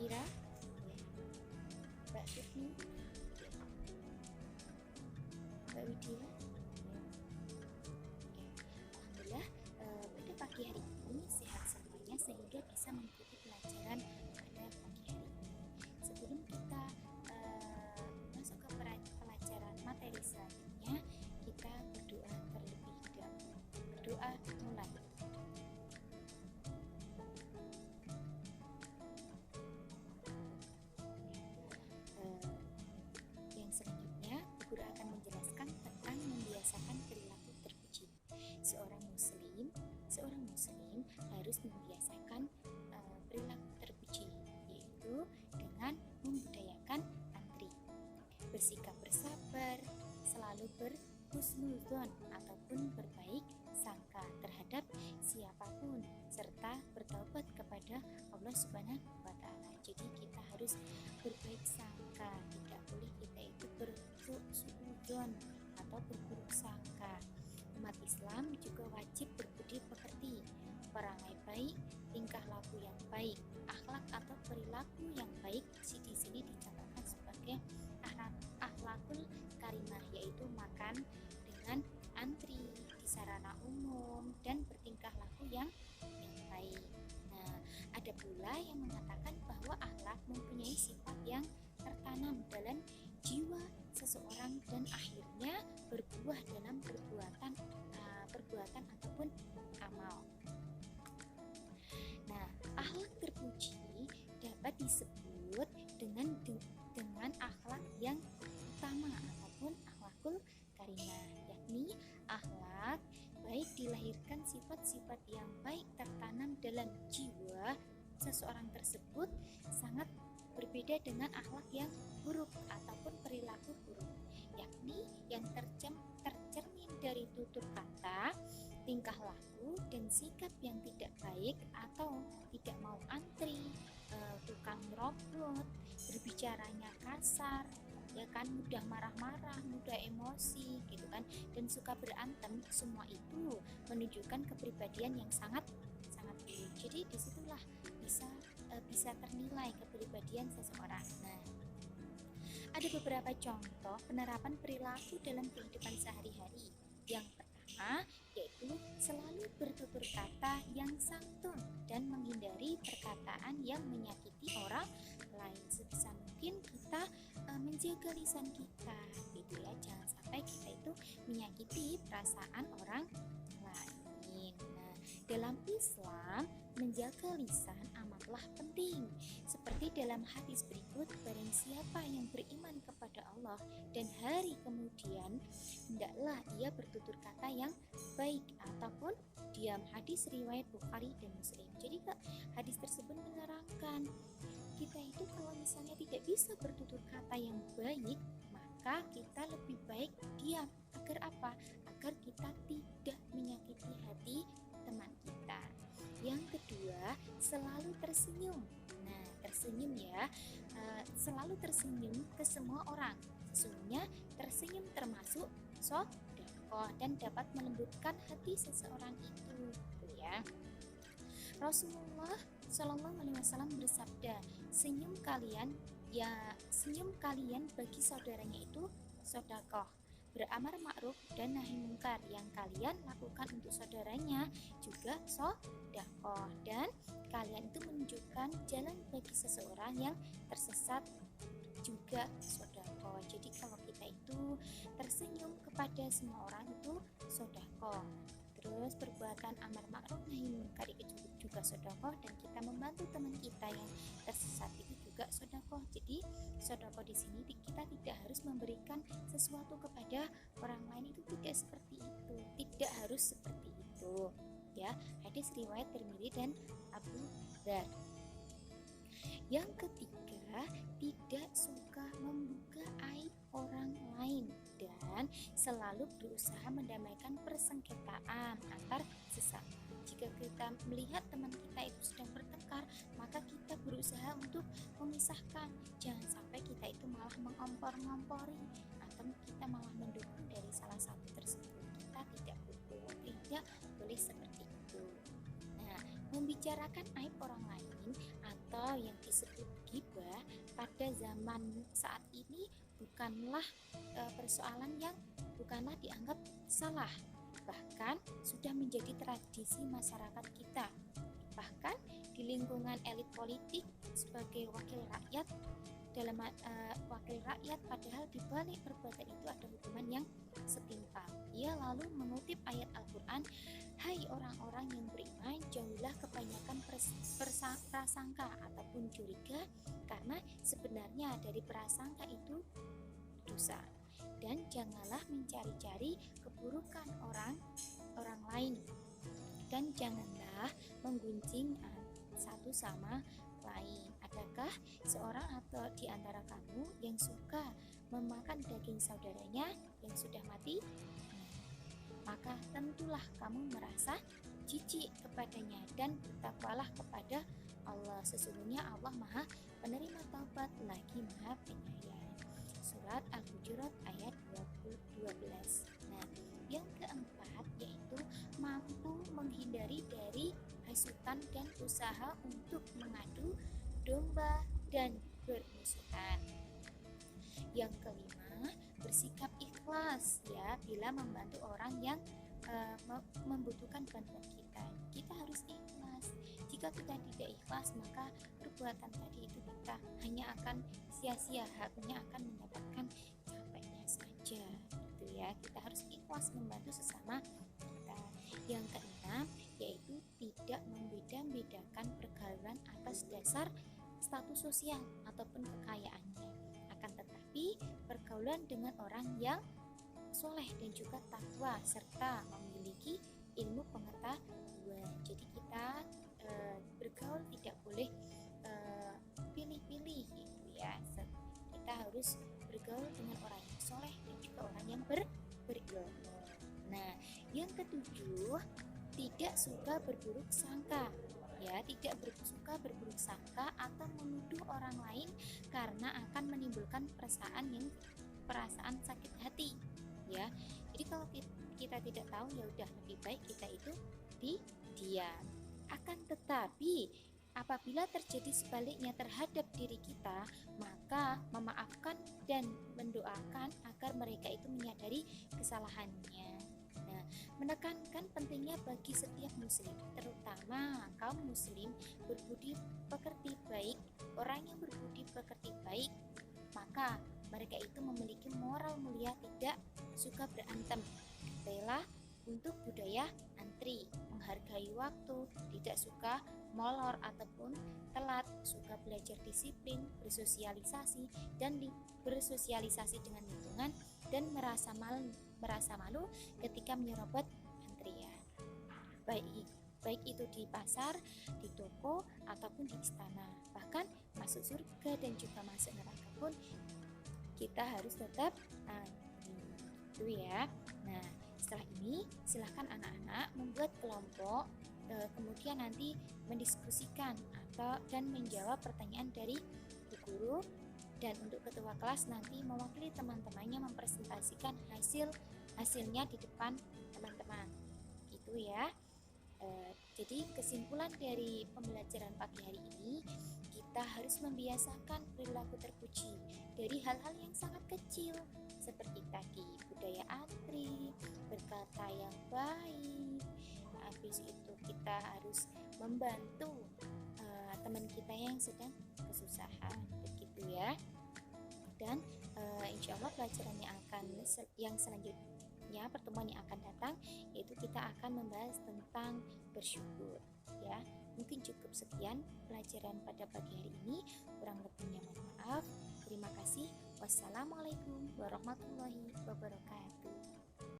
Ira, ya, Mbak Sufni, Mbak Widya. Alhamdulillah pada pagi hari ini sehat semuanya sehingga bisa mengikuti pelajaran pada pagi hari ini. Sebelum kita masuk ke pelajaran materi selanjutnya, kita berdoa terlebih dahulu. Berdoa mulai. Yang selanjutnya, guru akan menjelaskan tentang membiasakan perilaku terpuji. Seorang muslim harus membiasakan perilaku terpuji, yaitu dengan membudayakan antri, bersikap bersabar, selalu berhusnudzon ataupun berbaik sangka terhadap siapapun, serta bertaubat kepada Allah Subhanahu wa Ta'ala. Jadi kita harus berbaik sangka, tidak boleh kita itu bersuudzon atau berburuk sangka. Umat Islam juga wajib berbudi pekerti, perangai baik, tingkah laku yang baik, akhlak atau perilaku yang baik di sini dicatatkan sebagai akhlakul karimah, yaitu makan dengan antri di sarana umum dan bertingkah laku yang baik. Nah, ada pula yang mengatakan bahwa akhlak mempunyai sifat yang tertanam dalam jiwa seseorang dan akhirnya berbuah dalam perbuatan ataupun amal. Nah, akhlak terpuji dapat disebut dengan akhlak yang utama ataupun akhlakul karimah, yakni akhlak baik dilahirkan sifat-sifat yang baik tertanam dalam jiwa seseorang tersebut sangat berbeda dengan akhlak yang buruk ataupun perilaku buruk, yakni yang tercermin dari tutur kata, tingkah laku, dan sikap yang tidak baik atau tidak mau antri, tukang merobot, berbicaranya kasar, ya kan, mudah marah-marah, mudah emosi gitu kan, dan suka berantem. Semua itu menunjukkan kepribadian yang sangat buruk. Jadi disitulah bisa ternilai kepribadian seseorang. Nah, ada beberapa contoh penerapan perilaku dalam kehidupan sehari-hari. Yang pertama yaitu selalu bertutur kata yang santun dan menghindari perkataan yang menyakiti orang lain. Sebisa mungkin kita menjaga lisan kita, gitu ya. Jangan sampai kita itu menyakiti perasaan orang lain. Nah, dalam Islam, menjaga lisan amatlah penting. Seperti dalam hadis berikut, barang siapa yang beriman kepada Allah dan hari kemudian, hendaklah ia bertutur kata yang baik ataupun diam. Hadis riwayat Bukhari dan Muslim. Jadi hadis tersebut menerangkan kita itu kalau misalnya tidak bisa bertutur kata yang baik, maka kita lebih baik diam. Agar apa? Agar kita tidak menyakiti hati teman kita. Yang kedua, selalu tersenyum. Nah, tersenyum ya, selalu tersenyum ke semua orang. Sesungguhnya tersenyum termasuk sedekah dan dapat melembutkan hati seseorang itu, ya. Rasulullah Shallallahu Alaihi Wasallam bersabda, senyum kalian bagi saudaranya itu sedekah. Beramar ma'ruf dan nahi mungkar yang kalian lakukan untuk saudaranya juga sedekah, dan kalian itu menunjukkan jalan bagi seseorang yang tersesat juga sedekah. Jadi kalau kita itu tersenyum kepada semua orang itu sedekah. Terus perbuatan amar ma'ruf nahi mungkar itu juga sedekah, dan kita membantu teman kita yang tersesat itu juga sedekah. Jadi sedekah di sini kita tidak harus memberikan sesuatu kepada orang lain, itu tidak seperti itu, tidak harus seperti itu, ya. Hadis riwayat Tirmidzi dan Abu Dzar. Yang ketiga, tidak suka membuka aib orang lain dan selalu berusaha mendamaikan persengketaan antar sesama. Jika kita melihat teman kita itu sedang bertengkar, maka kita berusaha untuk memisahkan. Jangan sampai kita itu malah mengompor-ngompori atau kita malah mendukung dari salah satu tersebut. Kita tidak boleh seperti itu. Nah, membicarakan aib orang lain atau yang disebut ghibah pada zaman saat ini bukanlah dianggap salah, bahkan sudah menjadi tradisi masyarakat kita. Bahkan di lingkungan elit politik sebagai wakil rakyat padahal di balik perbuatan itu ada hukuman yang setimpal. Ia lalu mengutip ayat Al-Quran, "Hai orang-orang yang beriman, jauhilah kebanyakan prasangka ataupun curiga, karena sebenarnya dari prasangka itu dosa. Dan janganlah mencari-cari keburukan orang lain, dan janganlah menggunjing satu sama lain. Adakah seorang atau di antara kamu yang suka memakan daging saudaranya yang sudah mati? Maka tentulah kamu merasa jijik kepadanya, dan bertakwalah kepada Allah. Sesungguhnya Allah Maha Penerima Taubat lagi Maha Penyayang." Surat Al-Hujurat ayat 12. Nah, yang keempat yaitu mampu menghindari dari hasutan dan usaha untuk mengadu domba dan bermusuhan. Yang kelima, bersikap ikhlas ya bila membantu orang yang membutuhkan bantuan kita. Kita harus ikhlas. Jika kita tidak ikhlas, maka perbuatan tadi itu kita hanya akan sia-sia, hanya akan mendapatkan capeknya saja. Gitu ya. Kita harus ikhlas membantu sesama kita. Yang keenam yaitu tidak membeda-bedakan pergaulan atas dasar status sosial ataupun kekayaannya. Akan tetapi pergaulan dengan orang yang soleh dan juga takwa serta memiliki ilmu pengetahuan. Jadi kita bergaul tidak boleh pilih-pilih gitu ya. Kita harus bergaul dengan orang yang soleh dan juga orang yang berilmu. Nah, yang ketujuh, tidak suka berburuk sangka. Ya, tidak suka berburuk sangka atau menuduh orang lain karena akan menimbulkan perasaan sakit hati. Ya, jadi kalau kita tidak tahu, ya udah lebih baik kita itu diam. Akan tetapi apabila terjadi sebaliknya terhadap diri kita, maka memaafkan dan mendoakan agar mereka itu menyadari kesalahannya. Nah, menekankan pentingnya bagi setiap muslim, terutama kaum muslim, berbudi pekerti baik. Orang yang berbudi pekerti baik, maka mereka itu memiliki moral mulia, tidak suka berantem, rela untuk budaya antri, menghargai waktu, tidak suka molor ataupun telat, suka belajar disiplin, bersosialisasi bersosialisasi dengan lingkungan, dan merasa malu ketika menyerobot antrian. Baik itu di pasar, di toko, ataupun di istana. Bahkan masuk surga dan juga masuk neraka pun kita harus tetap itu ya. Nah, setelah ini silahkan anak-anak membuat kelompok, kemudian nanti mendiskusikan dan menjawab pertanyaan dari bu guru, dan untuk ketua kelas nanti mewakili teman-temannya mempresentasikan hasilnya di depan teman-teman. Gitu ya. Jadi kesimpulan dari pembelajaran pagi hari ini, kita harus membiasakan perilaku terpuji dari hal-hal yang sangat kecil seperti tadi budaya antri, berkata yang baik. Habis itu kita harus membantu teman kita yang sedang kesusahan, begitu ya. Dan insya Allah pelajaran yang selanjutnya, pertemuan yang akan datang, yaitu kita akan membahas tentang bersyukur ya. Mungkin cukup sekian pelajaran pada pagi hari ini, kurang lebihnya mohon maaf. Terima kasih. Wassalamualaikum warahmatullahi wabarakatuh.